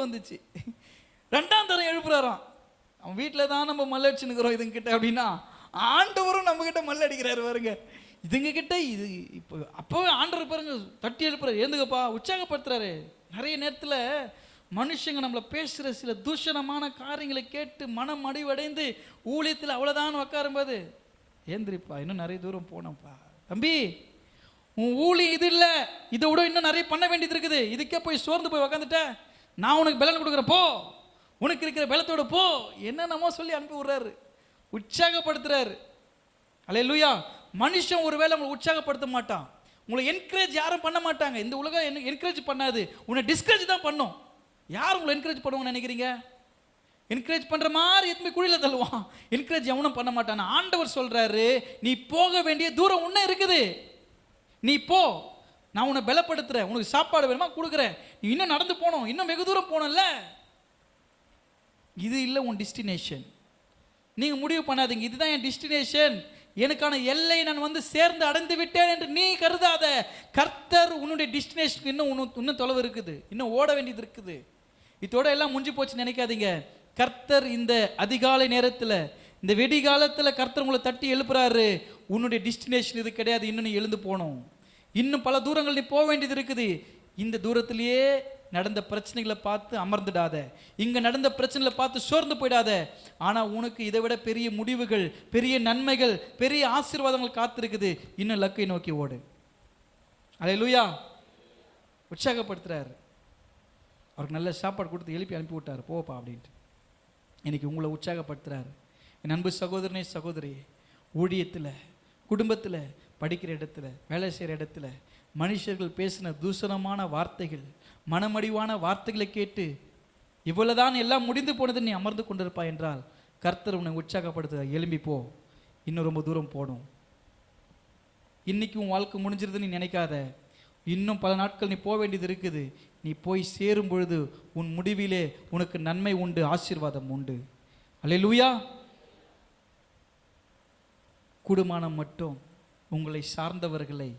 வந்துச்சு. ரெண்டாம் தரம் எழுப்புறாராம். அவன் வீட்டில் தான் நம்ம மல்லடிச்சுன்னுக்கிறோம் இதுங்க கிட்ட அப்படின்னா, ஆண்டவரும் நம்ம கிட்ட மல்ல அடிக்கிறாரு பாருங்க. இதுங்க கிட்ட இது இப்போ அப்போவே ஆண்டவர் பாருங்க தட்டி எழுப்புறாரு, ஏந்துங்கப்பா, உற்சாகப்படுத்துறாரு. நிறைய நேரத்தில் மனுஷங்க நம்மளை பேசுகிற சில தூஷணமான காரியங்களை கேட்டு மனம் அடிவடைந்து ஊழியத்தில் அவ்வளோதான் உட்காரும்போது, ஏந்திரிப்பா, இன்னும் நிறைய தூரம் போனோம்ப்பா தம்பி, உன் ஊழியம் இது இல்லை, இதை விட இன்னும் நிறைய பண்ண வேண்டியது இருக்குது, இதுக்கே போய் சோர்ந்து போய் உக்காந்துட்ட, நான் உனக்கு பலன் கொடுக்குறேன், போ, உனக்கு இருக்கிற பலத்தோட போ, என்னென்னமோ சொல்லி அனுப்பி விடுறாரு, உற்சாகப்படுத்துறாரு. அல்லேலூயா. மனுஷன் ஒருவேளை உங்களை உற்சாகப்படுத்த மாட்டான், உங்களை என்கரேஜ் யாரும் பண்ண மாட்டாங்க. இந்த உலகம் என்கரேஜ் பண்ணாது, உன்னை டிஸ்கரேஜ் தான் பண்ணும். யார் உங்களை என்கரேஜ் பண்ணுவாங்கன்னு நினைக்கிறீங்க? என்கரேஜ் பண்ற மாதிரி எதுவுமே குழியில் தள்ளுவான். என்கரேஜ் எவனும் பண்ண மாட்டான். ஆண்டவர் சொல்றாரு, நீ போக வேண்டிய தூரம் உன்ன இருக்குது, நீ போ, நான் உன்னை பலப்படுத்துறேன், உனக்கு சாப்பாடு வேணுமா கொடுக்குறேன், நீ இன்னும் நடந்து போகணும், இன்னும் வெகு தூரம் போகணும்ல. இது இல்லை உன் டெஸ்டினேஷன். நீங்க முடிவு பண்ணாதீங்க இதுதான் என் டெஸ்டினேஷன், எனக்கான எல்லை நான் வந்து சேர்ந்து அடைந்து விட்டேன் என்று நீ கருதாத. கர்த்தர் உன்னுடைய டெஸ்டினேஷன் இன்னும் தொலைவு இருக்குது, இன்னும் ஓட வேண்டியது இருக்குது. இதோட எல்லாம் முடிஞ்சு போச்சு நினைக்காதீங்க. கர்த்தர் இந்த அதிகாலை நேரத்தில், இந்த வெடி காலத்தில் கர்த்தர் உங்களை தட்டி எழுப்புறாரு. உன்னுடைய டெஸ்டினேஷன் இது கிடையாது, இன்னும் நீ எழுந்து போகணும், இன்னும் பல தூரங்கள் நீ போக வேண்டியது இருக்குது. இந்த தூரத்திலேயே நடந்த பிரச்சனைகளை பார்த்து அமர்ந்துடாத, இங்க நடந்த பிரச்சனைகளை பார்த்து சோர்ந்து போயிடாத. ஆனா உனக்கு இதை விட பெரிய முடிவுகள், பெரிய நன்மைகள், பெரிய ஆசீர்வாதங்கள் காத்திருக்குது. இன்னும் லக்கை நோக்கி ஓடு. அல்லேலூயா. உற்சாகப்படுத்துறாரு. அவருக்கு நல்ல சாப்பாடு கொடுத்து எழுப்பி அனுப்பி விட்டார், போப்பா அப்படின்ட்டு. இன்னைக்கு உங்களை உற்சாகப்படுத்துறாரு. என் அன்பு சகோதரனே சகோதரியே, ஊழியத்தில், குடும்பத்தில், படிக்கிற இடத்துல, வேலை செய்கிற இடத்துல மனுஷர்கள் பேசின தூஷணமான வார்த்தைகள், மனமடிவான வார்த்தைகளை கேட்டு இவ்வளவுதான் எல்லாம் முடிந்து போனது நீ அமர்ந்து கொண்டிருப்பா என்றால், கர்த்தர் உன்னை உற்சாகப்படுத்த, எழும்பி போ, இன்னும் ரொம்ப தூரம் போடும். இன்னைக்கு உன் வாழ்க்கை முடிஞ்சிருதுன்னு நீ நினைக்காத, இன்னும் பல நாட்கள் நீ போக வேண்டியது இருக்குது. நீ போய் சேரும் பொழுது உன் முடிவிலே உனக்கு நன்மை உண்டு, ஆசீர்வாதம் உண்டு. அல்லேலூயா. கூடுமானம் மட்டும் உங்களை சார்ந்தவர்களை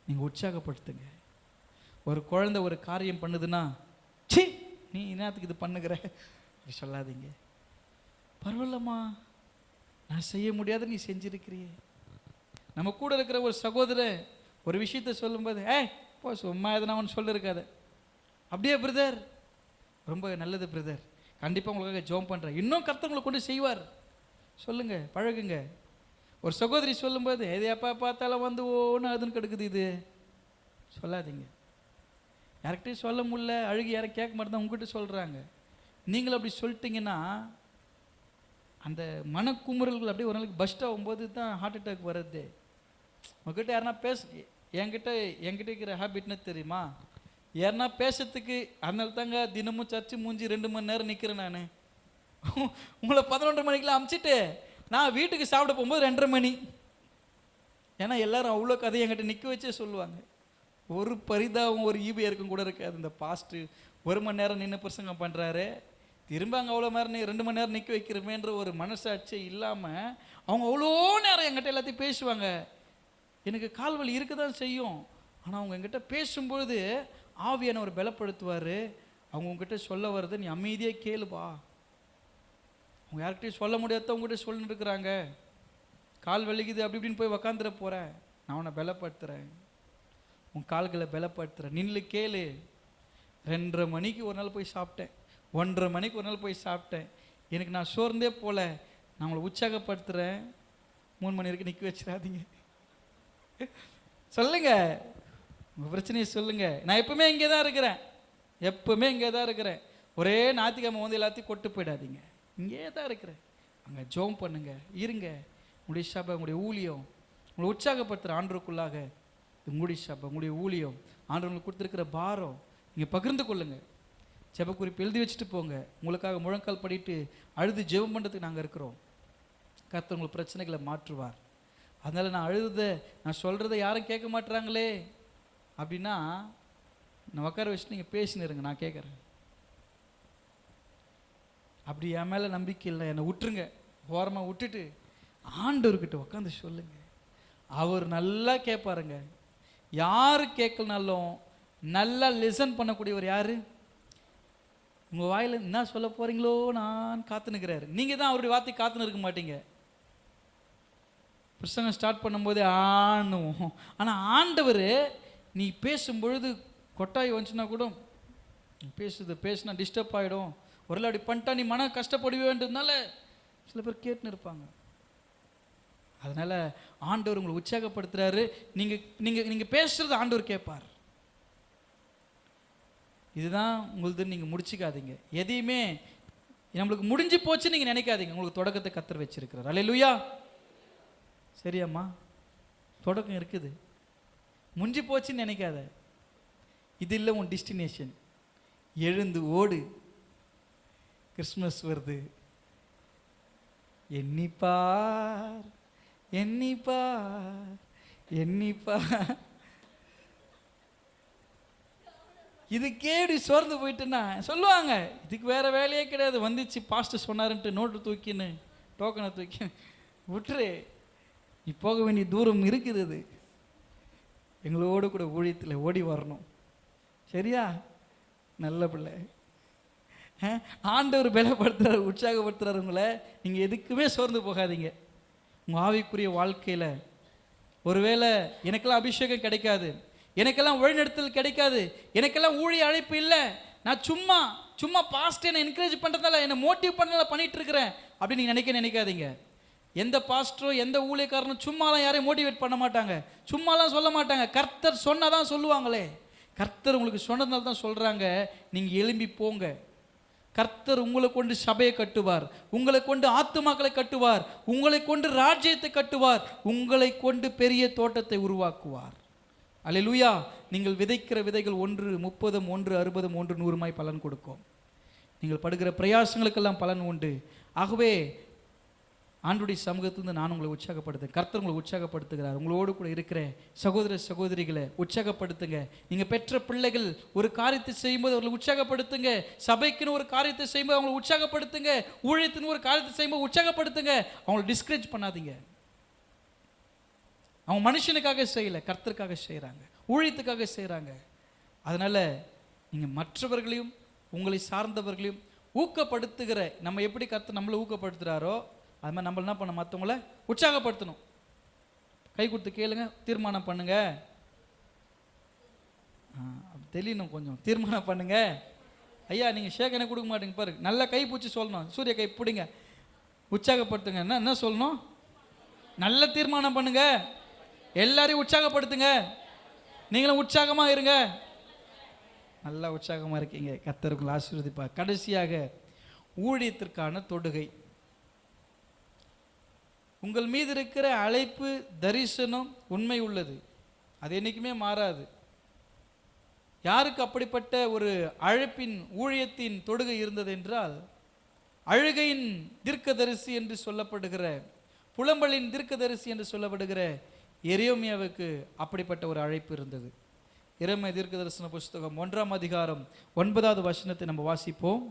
நீங்கள் உற்சாகப்படுத்துங்க. ஒரு குழந்தை ஒரு காரியம் பண்ணுதுன்னா, சி நீ என்னத்துக்கு இது பண்ணுகிற அப்படி சொல்லாதீங்க. பரவாயில்லம்மா, நான் செய்ய முடியாத நீ செஞ்சிருக்கிறியே. நம்ம கூட இருக்கிற ஒரு சகோதரர் ஒரு விஷயத்த சொல்லும்போது, போ சும்மா எதனா ஒன்று சொல்லிருக்காத, அப்படியே பிரதர், ரொம்ப நல்லது பிரதர், கண்டிப்பாக உங்களுக்காக ஜெபம் பண்ணுறேன், இன்னும் கர்த்தர் உங்களை கொண்டு செய்வார், சொல்லுங்க, பழகுங்க. ஒரு சகோதரி சொல்லும்போது, எது எப்போ பார்த்தாலும் வந்து ஒன்று அதுன்னு கிடக்குது, இது சொல்லாதீங்க. யார்கிட்டையும் சொல்ல முடியல, அழுகி யாரும் கேட்க மாட்டேதான் உங்ககிட்ட சொல்கிறாங்க. நீங்களும் அப்படி சொல்லிட்டீங்கன்னா அந்த மனக்குமுறல்கள் அப்படியே ஒரு நாளைக்கு பஸ்ட் ஆகும்போது தான் ஹார்ட் அட்டாக் வர்றது. உங்ககிட்ட யாருன்னா என்கிட்ட இருக்கிற ஹேபிட்னு தெரியுமா, யாருன்னா பேசுறதுக்கு, அதனால தாங்க தினமும் சர்ச்சு மூஞ்சி 2 மணி நேரம் நிற்கிறேன். நான் உங்களை 11:30 மணிக்கெலாம் அமுச்சிட்டு நான் வீட்டுக்கு சாப்பிட போகும்போது 2:30 மணி. ஏன்னா எல்லாரும் அவ்வளோ கதை என்கிட்ட நிற்க வச்சே சொல்லுவாங்க. ஒரு பரிதாபம், ஒரு ஈபி இருக்கும் கூட இருக்காது. இந்த பாஸ்ட்டு 1 மணி நேரம் நின்று பிரசங்கம் பண்ணுறாரு, திரும்ப அங்கே அவ்வளோ நேரம் 2 மணி நேரம் நிற்க வைக்கிறமேன்ற ஒரு மனசாட்சி இல்லாமல் அவங்க அவ்வளோ நேரம் என்கிட்ட எல்லாத்தையும் பேசுவாங்க. எனக்கு கால்வலி இருக்க தான் செய்யும், ஆனால் அவங்க என்கிட்ட பேசும்பொழுது ஆவியானவர் பலப்படுத்துவார். அவங்க உங்ககிட்ட சொல்ல வர்றது நீ அமைதியாக கேளுப்பா, அவங்க யார்கிட்டையும் சொல்ல முடியாத உங்ககிட்ட சொல்லிட்டு இருக்கிறாங்க, கால் வலிக்குது அப்படி இப்படின்னு போய் உக்காந்துட போகிறேன், நான் உன்னை பலப்படுத்துகிறேன், உன் கால்களை பலப்படுத்துகிறேன், நின்று கேளு. 2:30 மணிக்கு ஒரு நாள் போய் சாப்பிட்டேன், 1:30 மணிக்கு ஒரு நாள் போய் சாப்பிட்டேன், எனக்கு நான் சோர்ந்தே போல, நான் உங்களை உற்சாகப்படுத்துகிறேன், 3 மணி வரைக்கும் நிற்க வச்சிடாதீங்க. சொல்லுங்க, உங்கள் பிரச்சனையை சொல்லுங்க. நான் எப்பவுமே இங்கே தான் இருக்கிறேன், எப்பவுமே இங்கே தான் இருக்கிறேன். ஒரே ஞாயிற்றுக்கிழமை வந்து எல்லாத்தையும் கொட்டு போயிடாதீங்க, இங்கே தான் இருக்கிறேன். அங்கே ஜெபம் பண்ணுங்க, இருங்க. உங்களுடைய சபை, உங்களுடைய ஊழியம் உங்களை உற்சாகப்படுத்துகிற ஆண்டவருக்குள்ளாக உங்களுடைய சபை, உங்களுடைய ஊழியம், ஆண்டவர்களுக்கு கொடுத்துருக்கிற பாரம் நீங்கள் பகிர்ந்து கொள்ளுங்க. ஜெப குறிப்பு எழுதி வச்சுட்டு போங்க. உங்களுக்காக முழங்கால் படிட்டு அழுது ஜெபம் பண்ணுறதுக்கு நாங்கள் இருக்கிறோம். கர்த்தர் உங்கள் பிரச்சனைகளை மாற்றுவார். அதனால் நான் சொல்கிறத யாரும் கேட்க மாட்டுறாங்களே அப்படின்னா நான் உட்கார வச்சுட்டு நீங்கள் பேசினிருங்க, நான் கேட்குறேன். அப்படி என் மேலே நம்பிக்கை இல்லை, என்னை விட்டுருங்க, ஓரமாக விட்டுட்டு ஆண்டவர்கிட்ட உட்காந்து சொல்லுங்க. அவர் நல்லா கேட்பாருங்க. யாரு கேட்கலனாலும் நல்லா லிசன் பண்ணக்கூடியவர் யாரு? உங்கள் வாயில் என்ன சொல்ல போகிறீங்களோ நான் காத்துனுக்கிறாரு. நீங்கள் தான் அவருடைய வார்த்தை காத்துன்னு இருக்க மாட்டீங்க. பிரசங்கம் ஸ்டார்ட் பண்ணும்போதே ஆண்ணுவோம். ஆனால் ஆண்டவர் நீ பேசும்பொழுது கொட்டாய் வந்துச்சுன்னா கூட பேசுனா டிஸ்டர்ப் ஆகிடும், ஒரு அப்படி பண்ணிட்டா நீ மன கஷ்டப்படுவேன்றதுனால சில பேர் கேட்டுன்னு இருப்பாங்க. அதனால் ஆண்டவர் உங்களை உற்சாகப்படுத்துகிறாரு. நீங்கள் பேசுகிறது ஆண்டவர் கேட்பார். இதுதான் உங்களுது. நீங்கள் முடிச்சுக்காதீங்க. எதையுமே நம்மளுக்கு முடிஞ்சு போச்சு நீங்கள் நினைக்காதீங்க. உங்களுக்கு தொடக்கத்தை கர்த்தர் வச்சிருக்கிறார். அல்லேலூயா. சரியாம்மா, தொடக்கம் இருக்குது, முடிஞ்சு போச்சுன்னு நினைக்காத. இது இல்லை உன் டெஸ்டினேஷன். எழுந்து ஓடு. கிறிஸ்மஸ் வருது. எண்ணிப்பார் எண்ணிப்பார் எண்ணிப்பார். இது கேடு சோர்ந்து போயிட்டுன்னா சொல்லுவாங்க, இதுக்கு வேற வேலையே கிடையாது, வந்துச்சு பாஸ்டர் சொன்னாருன்ட்டு நோட்டு தூக்கின்னு டோக்கனை தூக்கி விட்டுரு. நீ போக வேண்டிய தூரம் இருக்குது. அது எங்களோடு கூட ஊழியத்தில் ஓடி வரணும். சரியா? நல்ல பிள்ளை. ஆண்டவர் பலப்படுத்துறாரு, உற்சாகப்படுத்துறாரு உங்களை. நீங்கள் எதுக்குமே சோர்ந்து போகாதீங்க. உங்கள் ஆவிக்குரிய வாழ்க்கையில் ஒருவேளை எனக்கெல்லாம் அபிஷேகம் கிடைக்காது, எனக்கெல்லாம் வழிநடத்தல் கிடைக்காது, எனக்கெல்லாம் ஊழிய அழைப்பு இல்லை, நான் சும்மா சும்மா பாஸ்ட் என்னை என்கரேஜ் பண்ணுறதால என்னை மோட்டிவ் பண்ணதால பண்ணிட்டு இருக்கிறேன் அப்படின்னு நீங்கள் நினைக்காதீங்க. எந்த பாஸ்டரும் எந்த ஊழியக்காரனும் சும்மாலாம் யாரையும் மோட்டிவேட் பண்ண மாட்டாங்க, சும்மாலாம் சொல்ல மாட்டாங்க. கர்த்தர் சொன்னதான் சொல்லுவாங்களே. கர்த்தர் உங்களுக்கு சொன்னதுனால தான் சொல்கிறாங்க, நீங்கள் எழும்பி போங்க. கர்த்தர் உங்களை கொண்டு சபையை கட்டுவார், உங்களை கொண்டு ஆத்துமாக்களை கட்டுவார், உங்களை கொண்டு ராஜ்யத்தை கட்டுவார், உங்களை கொண்டு பெரிய தோட்டத்தை உருவாக்குவார். அல்லேலூயா. நீங்கள் விதைக்கிற விதைகள் 1 30 1 60 1 100 பலன் கொடுக்கும். நீங்கள் படுகிற பிரயாசங்களுக்கெல்லாம் பலன் உண்டு. ஆகவே ஆண்டுடைய சமூகத்திலிருந்து நான் உங்களை உற்சாகப்படுத்துகிறேன். கர்த்தர் உங்களை உற்சாகப்படுத்துகிறார். உங்களோடு கூட இருக்கிற சகோதர சகோதரிகளை உற்சாகப்படுத்துங்க. நீங்கள் பெற்ற பிள்ளைகள் ஒரு காரியத்தை செய்யும்போது அவங்களை உற்சாகப்படுத்துங்க. சபைக்குன்னு ஒரு காரியத்தை செய்யும்போது அவங்களை உற்சாகப்படுத்துங்க. ஊழியத்தின் ஒரு காரியத்தை செய்யும்போது உற்சாகப்படுத்துங்க. அவங்களை டிஸ்கரேஜ் பண்ணாதீங்க. அவங்க மனுஷனுக்காக செய்யலை, கர்த்தருக்காக செய்கிறாங்க, ஊழியத்துக்காக செய்கிறாங்க. அதனால் நீங்கள் மற்றவர்களையும் உங்களை சார்ந்தவர்களையும் ஊக்கப்படுத்துகிற, நம்ம எப்படி கர்த்தர் நம்மளை ஊக்கப்படுத்துகிறாரோ அது மாதிரி நம்ம என்ன பண்ண, மற்றவங்கள உற்சாகப்படுத்தணும். கை கொடுத்து கேளுங்க, தீர்மானம் பண்ணுங்க. தெரியணும், கொஞ்சம் தீர்மானம் பண்ணுங்க. ஐயா நீங்கள் ஷேக்கனை கொடுக்க மாட்டீங்க பாருங்க, நல்லா கை பிடிச்சி சொல்லணும். சூரிய கை பிடிங்க, உற்சாகப்படுத்துங்க. என்ன சொல்லணும்? நல்ல தீர்மானம் பண்ணுங்க, எல்லாரையும் உற்சாகப்படுத்துங்க. நீங்களும் உற்சாகமாக இருங்க. நல்லா உற்சாகமாக இருக்கீங்க. கர்த்தர் ஆசீர்வதிப்பா. கடைசியாக ஊழியத்திற்கான தொடுகை. உங்கள் மீது இருக்கிற அழைப்பு, தரிசனம் உண்மை உள்ளது, அது என்றைக்குமே மாறாது. யாருக்கு அப்படிப்பட்ட ஒரு அழைப்பின் ஊழியத்தின் தொடுகை இருந்தது என்றால், அழுகையின் தீர்க்கதரிசி என்று சொல்லப்படுகிற, புலம்பலின் தீர்க்கதரிசி என்று சொல்லப்படுகிற எரேமியாவுக்கு அப்படிப்பட்ட ஒரு அழைப்பு இருந்தது. எரேமியா தீர்க்கதரிசன புஸ்தகம் 1ஆம் அதிகாரம் 9வது வசனத்தை நம்ம வாசிப்போம்.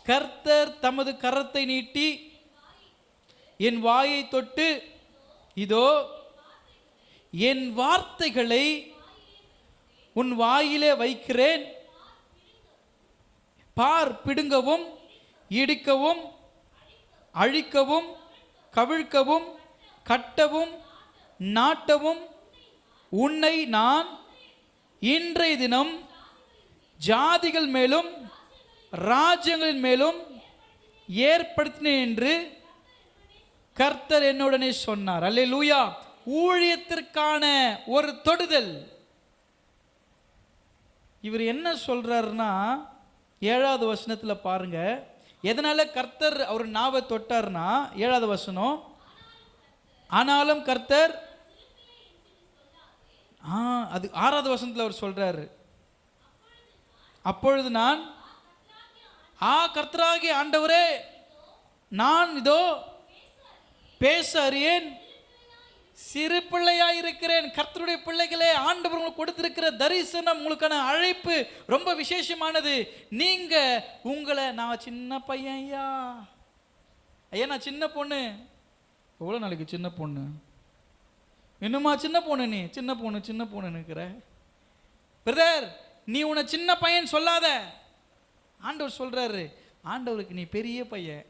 கர்த்தர் தமது கரத்தை நீட்டி என் வாயை தொட்டு, இதோ என் வார்த்தைகளை உன் வாயிலே வைக்கிறேன், பார், பிடுங்கவும் இடிக்கவும் அழிக்கவும் கவிழ்க்கவும் கட்டவும் நாட்டவும் உன்னை நான் இன்றைய தினம் ஜாதிகள் மேலும் ராஜ்யங்களின் மேலும் ஏற்படுத்தினேன் என்று கர்த்தர் என்னுடனே சொன்னார். அல்லேலூயா. ஊழியத்திற்கான ஒரு தொடுதல். இவர் என்ன சொல்றாருன்னா, 7வது வசனத்தில் பாருங்க, எதனால கர்த்தர் அவர் நாவை தொட்டார்னா, 7வது வசனம், ஆனாலும் கர்த்தர், அது 6வது வசனத்தில் அவர் சொல்றாரு, அப்பொழுது நான், கர்த்தராகிய ஆண்டவரே, நான் இதோ பேச அறியேன், சிறு பிள்ளையாய் இருக்கிறேன். கர்த்தருடைய பிள்ளைகளே, ஆண்டவர் உங்களுக்கு கொடுத்திருக்கிற தரிசனம், உங்களுக்கான அழைப்பு ரொம்ப விசேஷமானது. நீங்க உங்களை, நான் சின்ன பையன் ஐயா, நான் சின்ன பொண்ணு. எவ்வளோ நாளைக்கு சின்ன பொண்ணு? இன்னுமா சின்ன பொண்ணு? நீ சின்ன பொண்ணு சின்ன பொண்ணு இருக்கிற, பிரதர் நீ உன்னை சின்ன பையன் சொல்லாத. ஆண்டவர் சொல்றாரு, ஆண்டவருக்கு நீ பெரிய பையன்.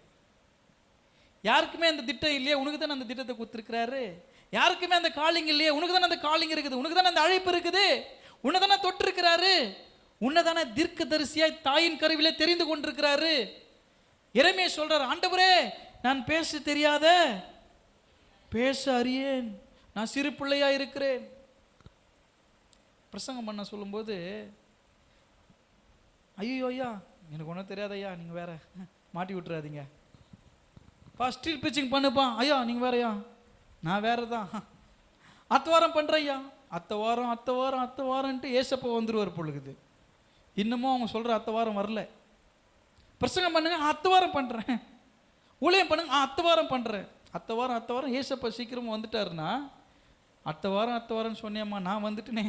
யாருக்குமே அந்த திட்டம் இல்லையே, உனக்கு தானே அந்த திட்டத்தை கொடுத்துருக்கிறாரு. யாருக்குமே அந்த காலிங் இல்லையே, உனக்கு தானே அந்த காலிங் இருக்குது, உனக்கு தானே அந்த அழைப்பு இருக்குது, உன்னை தானே தொட்டிருக்கிறாரு, உன்னை தானே தீர்க்கதரிசியாய் தாயின் கருவிலே தெரிந்து கொண்டிருக்கிறாரு. எரேமியா சொல்றாரு, ஆண்டவரே நான் பேச தெரியாத, பேச அறியேன், நான் சிறு பிள்ளையா இருக்கிறேன். பிரசங்கம் பண்ண சொல்லும்போது, ஐயோ ஐயா எனக்கு ஒன்றும் தெரியாத ஐயா, நீங்கள் வேற மாட்டி விட்டுறாதீங்க. ஸ்ட்ரீட் பிச்சிங் பண்ணுப்பா, ஐயா நீங்கள் வேறயா, நான் வேற தான். அத்த வாரம் பண்ணுறேன் ஐயா, அத்த வாரம்ன்ட்டு ஏசப்பா வந்துருவார் பொழுது. இன்னமும் அவங்க சொல்கிற அத்த வாரம் வரல. பிரசங்கம் பண்ணுங்க, அத்த வாரம் பண்ணுறேன். ஊழியம் பண்ணுங்க, அத்த வாரம் பண்ணுறேன். அத்த வாரம் ஏசப்பா சீக்கிரமாக வந்துட்டாருன்னா, அத்த வாரம்னு சொன்னியம்மா, நான் வந்துட்டேனே,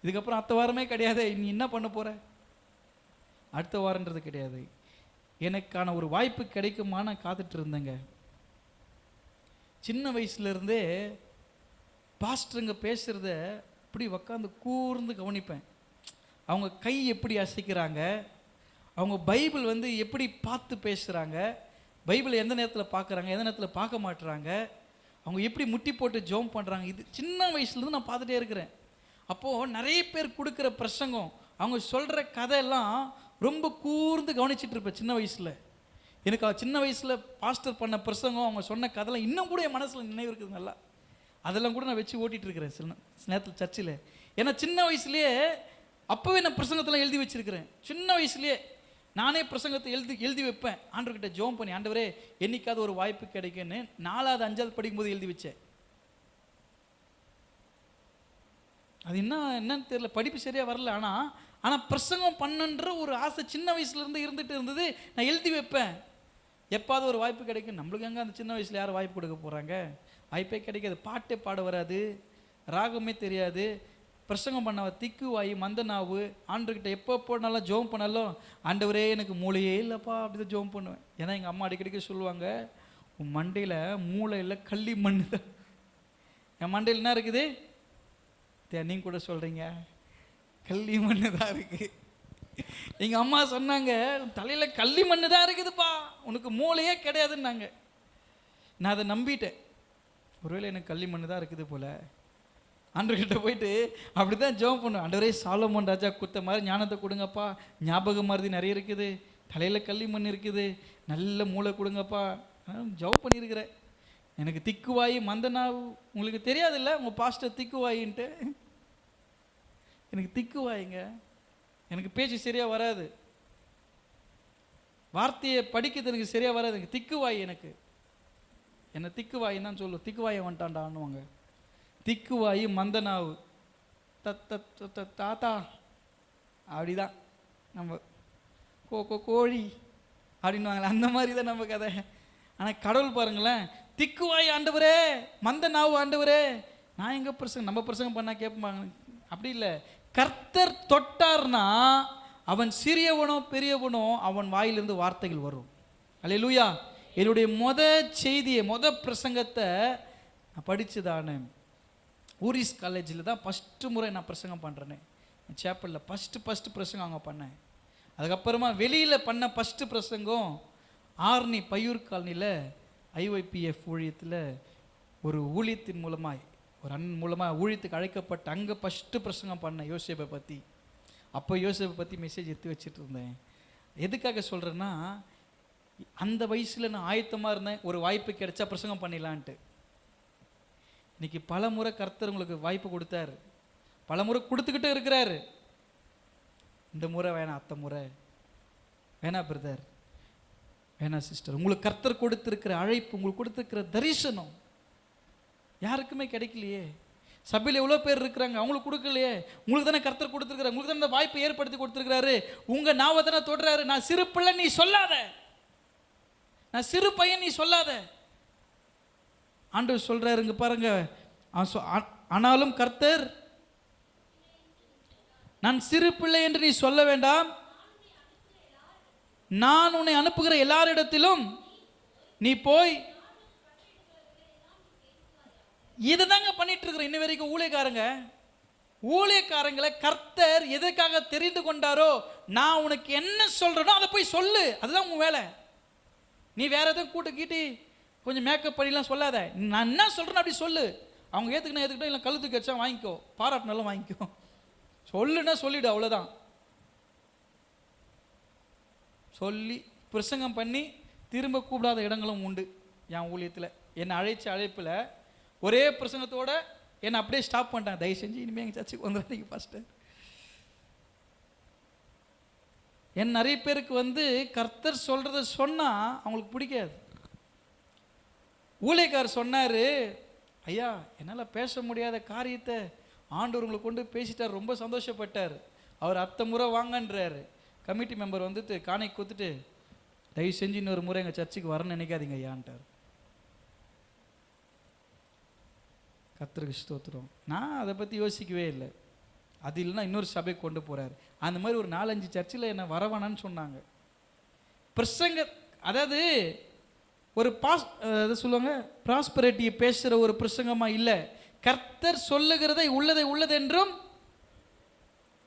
இதுக்கப்புறம் அத்த வாரமே கிடையாது, நீ என்ன பண்ண போகிற, அடுத்த வாரன்றது கிடையாது. எனக்கான ஒரு வாய்ப்பு கிடைக்குமா நான் காத்துட்டு இருந்தேங்க. சின்ன வயசுலேருந்தே பாஸ்டருங்க பேசுகிறத இப்படி உக்காந்து கூர்ந்து கவனிப்பேன். அவங்க கை எப்படி அசைக்கிறாங்க, அவங்க பைபிள் எப்படி பார்த்து பேசுகிறாங்க, பைபிளை எந்த நேரத்தில் பார்க்குறாங்க, எந்த நேரத்தில் பார்க்க மாட்டுறாங்க, அவங்க எப்படி முட்டி போட்டு ஜோம் பண்ணுறாங்க, இது சின்ன வயசுலேருந்து நான் பார்த்துட்டே இருக்கிறேன். அப்போது நிறைய பேர் கொடுக்குற பிரசங்கம், அவங்க சொல்கிற கதையெல்லாம் ரொம்ப கூர்ந்து கவனிச்சிட்டு இருப்பேன் சின்ன வயசில். எனக்கு சின்ன வயசில் பாஸ்டர் பண்ண பிரசங்கம், அவங்க சொன்ன கதைலாம் இன்னும் கூட என் மனசில் நினைவு இருக்குது நல்லா. அதெல்லாம் கூட நான் வச்சு ஓட்டிகிட்டு இருக்கிறேன் சில நேரத்தில் சர்ச்சில். ஏன்னா சின்ன வயசுலேயே அப்போவே நான் பிரசங்கத்தெல்லாம் எழுதி வச்சுருக்கிறேன். சின்ன வயசுலேயே நானே பிரசங்கத்தை எழுதி வைப்பேன். ஆண்டவர்கிட்ட ஜோம் பண்ணி, ஆண்டவரே என்னைக்காவது ஒரு வாய்ப்பு கிடைக்குன்னு 4வது 5வது படிக்கும்போது எழுதி வச்சேன். அது என்னன்னு தெரியல, படிப்பு சரியாக வரல. ஆனால் பிரசங்கம் பண்ணுன்ற ஒரு ஆசை சின்ன வயசுலேருந்து இருந்துட்டு இருந்தது. நான் எழுதி வைப்பேன், எப்பாவது ஒரு வாய்ப்பு கிடைக்கும். நம்மளுக்கு எங்கே அந்த சின்ன வயசில் யாரும் வாய்ப்பு கொடுக்க போகிறாங்க, வாய்ப்பே கிடைக்காது. பாட்டே பாட வராது, ராகமே தெரியாது. பிரசங்கம் பண்ண திக்கு வாய் மந்தனாவு. ஆண்டவர்கிட்ட எப்போ போனாலும் ஜோம் பண்ணாலும், ஆண்டவரே எனக்கு மூளையே இல்லைப்பா, அப்படி தான் ஜோம் பண்ணுவேன். ஏன்னா எங்கள் அம்மா அடிக்கடிக்க சொல்லுவாங்க, உன் மண்டையில் மூளை இல்லை, கள்ளி மண் தான். என் மண்டையில் என்ன இருக்குது, நீங்கள் கூட சொல்கிறீங்க, கள்ளி மண் தான் இருக்குது. எங்கள் அம்மா சொன்னாங்க, தலையில் கள்ளி மண் தான் இருக்குதுப்பா, உனக்கு மூளையே கிடையாதுன்னாங்க. நான் அதை நம்பிட்டேன். ஒருவேளை எனக்கு கள்ளி மண் தான் இருக்குது போல். ஆண்டவர்கிட்ட போயிட்டு அப்படி தான் ஜெபம் பண்ணுவேன், ஆண்டவரே சாலமோன் ராஜா குத்த மாதிரி ஞானத்தை கொடுங்கப்பா, ஞாபகம் மருதி நிறைய இருக்குது, தலையில் கள்ளி மண் இருக்குது, நல்ல மூளை கொடுங்கப்பா. ஜெபம் பண்ணியிருக்கிறேன். எனக்கு திக்குவாயி மந்தனாவு, உங்களுக்கு தெரியாதுல்ல உங்கள் பாஸ்டர் திக்குவாயின்ட்டு. எனக்கு திக்குவாயிங்க, எனக்கு பேச்சு சரியாக வராது, வார்த்தையை படிக்கிறது எனக்கு சரியாக வராது, எனக்கு திக்குவாய். எனக்கு என்ன திக்குவாயின்னு தான் சொல்லுவோம், திக்குவாயை வந்துட்டான்டான்னுவாங்க. திக்குவாயி மந்தனாவு தாத்தா அப்படிதான் நம்ம கோழி அப்படின்வாங்களே, அந்த மாதிரி தான் நம்ம கதை. ஆனால் கடவுள் பாருங்களேன், திக்குவாய் ஆண்டவரே, மந்தனாவு ஆண்டவரே. நான் எங்கே பிரசங்கம், நம்ம பிரசங்கம் பண்ணால் கேட்பாங்க, அப்படி இல்லை. கர்த்தர் தொட்டார்னா அவன் சிறியவனோ பெரியவனோ அவன் வாயிலிருந்து வார்த்தைகள் வரும். அல்லேலூயா. என்னுடைய செய்தியை பிரசங்கத்தை நான் படிச்சுதானே ஊரிஸ் காலேஜில் தான் ஃபஸ்ட்டு முறை நான் பிரசங்கம் பண்ணுறேனே. சேப்பலில் ஃபஸ்ட்டு பிரசங்கம் அங்கே பண்ணேன். அதுக்கப்புறமா வெளியில் பண்ண ஃபஸ்ட்டு பிரசங்கம் ஆர்னி பையூர் காலனியில் ஐஒய்பிஎஃப் ஊழியத்தில் ஒரு ஊழியத்தின் மூலமாக, ஒரு அண்ணன் மூலமாக ஊழியத்துக்கு அழைக்கப்பட்ட அங்கே ஃபஸ்ட்டு பிரசங்கம் பண்ணேன் யோசேப்பை பற்றி. அப்போ யோசேப்பை பற்றி மெசேஜ் எடுத்து வச்சுட்டு இருந்தேன். எதுக்காக சொல்கிறேன்னா, அந்த வயசில் நான் ஆயத்தமாக இருந்தேன், ஒரு வாய்ப்பு கிடைச்சா பிரசங்கம் பண்ணிடலான்ட்டு. இன்றைக்கி பல முறை கர்த்தர் உங்களுக்கு வாய்ப்பு கொடுத்தாரு, பல முறை கொடுத்துக்கிட்டே இருக்கிறாரு. இந்த முறை வேணாம், அத்த முறை வேணா பிரதர், வேணா சிஸ்டர். உங்களுக்கு கர்த்தர் கொடுத்துருக்கிற அழைப்பு, உங்களுக்கு கொடுத்துருக்கிற தரிசனம் யாருக்குமே கிடைக்கலையே. சபையில் எவ்வளோ பேர் இருக்கிறாங்க, அவங்களுக்கு கொடுக்கலையே. உங்களுக்கு தானே கர்த்தர் கொடுத்துருக்குறாரு, உங்களுக்கு தானே இந்த வாய்ப்பை ஏற்படுத்தி கொடுத்துருக்கிறாரு. உங்கள் நாவை தானே தொடுறாரு. நான் சிறு பிள்ளை நீ சொல்லாத, நான் சிறு பையன் நீ சொல்லாத. ஆண்டவர் சொல்றாருங்க பாருங்க, ஆனாலும் கர்த்தர் நான் சிறு பிள்ளை என்று நீ சொல்ல வேண்டாம், நான் உன்னை அனுப்புகிற எல்லாரிடத்திலும் நீ போய். இதை தாங்க பண்ணிட்டு இருக்கிற இன்ன வரைக்கும் ஊழியக்காரங்க. ஊழியக்காரங்களை கர்த்தர் எதற்காக தெரிந்து கொண்டாரோ, நான் உனக்கு என்ன சொல்றேனோ அதை போய் சொல்லு, அதுதான் உன் வேலை. நீ வேற எதுவும் கூட்டு கீட்டி கொஞ்சம் மேக்கப் பண்ணிலாம் சொல்லாத. நான் என்ன சொல்றேன்னு அப்படி சொல்லு. அவங்க ஏத்துக்கணும் இல்லை கழுத்துக்கு வச்சா வாங்கிக்கோ, பாராட்டினாலும் வாங்கிக்கோ, சொல்லுன்னா சொல்லிடு, அவ்வளோதான். சொல்லி பிரசங்கம் பண்ணி திரும்ப கூப்பிடாத இடங்களும் உண்டு என் ஊழியத்தில். என்னை அழைச்ச அழைப்பில் ஒரே பிரசங்கத்தோட என்னை அப்படியே ஸ்டாப் பண்ணிட்டாங்க. தயவு செஞ்சு இனிமேல் எங்கள் சர்ச்சுக்கு வந்துடாதீங்க பாஸ்டர். என் நிறைய பேருக்கு கர்த்தர் சொல்கிறத சொன்னால் அவங்களுக்கு பிடிக்காது. ஊழியக்காரர் சொன்னார், ஐயா என்னால் பேச முடியாத காரியத்தை ஆண்டவர் உங்களை கொண்டு பேசிட்டார், ரொம்ப சந்தோஷப்பட்டார். அவர் அத்தை முறை வாங்கன்றாரு. கமிட்டி மெம்பர் காணை கொடுத்துட்டு, தயவு செஞ்சு இன்னொரு முறை எங்கள் சர்ச்சுக்கு வரணும்னு நினைக்காதீங்க ஐயான்ட்டார். கர்த்தருக்கு ஸ்தோத்திரம். நான் அதை பற்றி யோசிக்கவே இல்லை. அது இல்லைன்னா இன்னொரு சபைக்கு கொண்டு போகிறார். அந்த மாதிரி ஒரு 4-5 சர்ச்சில் என்னை வரவானான்னு சொன்னாங்க. பிரசங்க அதாவது ஒரு சொல்லுவாங்க ப்ராஸ்பரிட்டியை பேசுகிற ஒரு பிரசங்கமாக இல்லை. கர்த்தர் சொல்லுகிறதை உள்ளதை என்றும்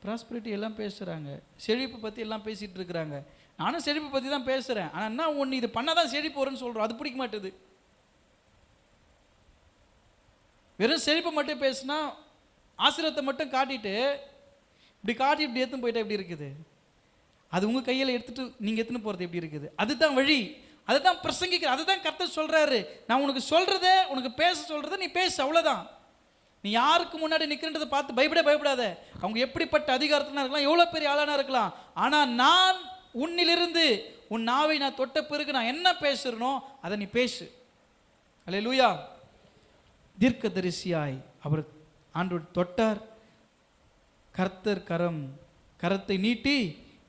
ப்ராஸ்பரிட்டி எல்லாம் பேசுகிறாங்க. செழிப்பு பற்றி எல்லாம் பேசிகிட்டு இருக்கிறாங்க. நானும் செழிப்பு பற்றி தான் பேசுகிறேன். ஆனால் என்ன ஒன்று, இது பண்ணால் தான் செழிப்பு வரும்னு சொல்கிறோம். அது பிடிக்க மாட்டேது. வெறும் செழிப்பை மட்டும் பேசுனா, ஆசீர்வாதத்தை மட்டும் காட்டிட்டு இப்படி காட்டி இப்படி எடுத்துன்னு போயிட்டா எப்படி இருக்குது? அது உங்கள் கையில் எடுத்துட்டு நீங்கள் எடுத்துன்னு போகிறது எப்படி இருக்குது? அதுதான் வழி, அதுதான் பிரசங்கிக்கிற, அதுதான் கர்த்தர் சொல்கிறாரு. நான் உனக்கு சொல்கிறத, உனக்கு பேச சொல்கிறத நீ பேசு, அவ்வளோதான். நீ யாருக்கு முன்னாடி நிற்கிறன்றதை பார்த்து பயப்படாத. அவங்க எப்படிப்பட்ட அதிகாரத்தினா இருக்கலாம், எவ்வளோ பெரிய ஆளானா இருக்கலாம். ஆனால் நான் உன்னிலிருந்து உன் நாவை நான் தொட்ட பிறகு நான் என்ன பேசுறனோ அதை நீ பேசு. அல்லேலூயா. தீர்க்கதரிசியாய் அவர் ஆண்டவர் தொட்டார். கர்த்தர் கரத்தை நீட்டி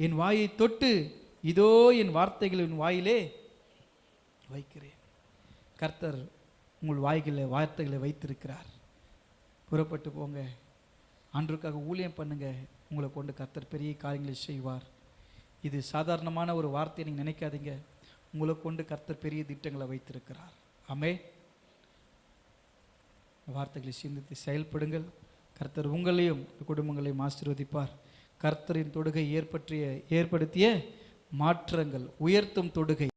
என் வாயை தொட்டு, இதோ என் வார்த்தைகள் என் வாயிலே வைக்கிறேன். கர்த்தர் உங்கள் வாய்களில் வார்த்தைகளை வைத்திருக்கிறார். புறப்பட்டு போங்க, ஆண்டவருக்காக ஊழியம் பண்ணுங்க. உங்களை கொண்டு கர்த்தர் பெரிய காரியங்களை செய்வார். இது சாதாரணமான ஒரு வார்த்தையை நீங்கள் நினைக்காதீங்க. உங்களை கொண்டு கர்த்தர் பெரிய திட்டங்களை வைத்திருக்கிறார். ஆமென். வார்த்தைகளை சிந்தித்து செயல்படுங்கள். கர்த்தர் உங்களையும் குடும்பங்களையும் ஆசீர்வதிப்பார். கர்த்தரின் தொடுகை ஏற்படுத்திய மாற்றங்கள், உயர்த்தும் தொடுகை.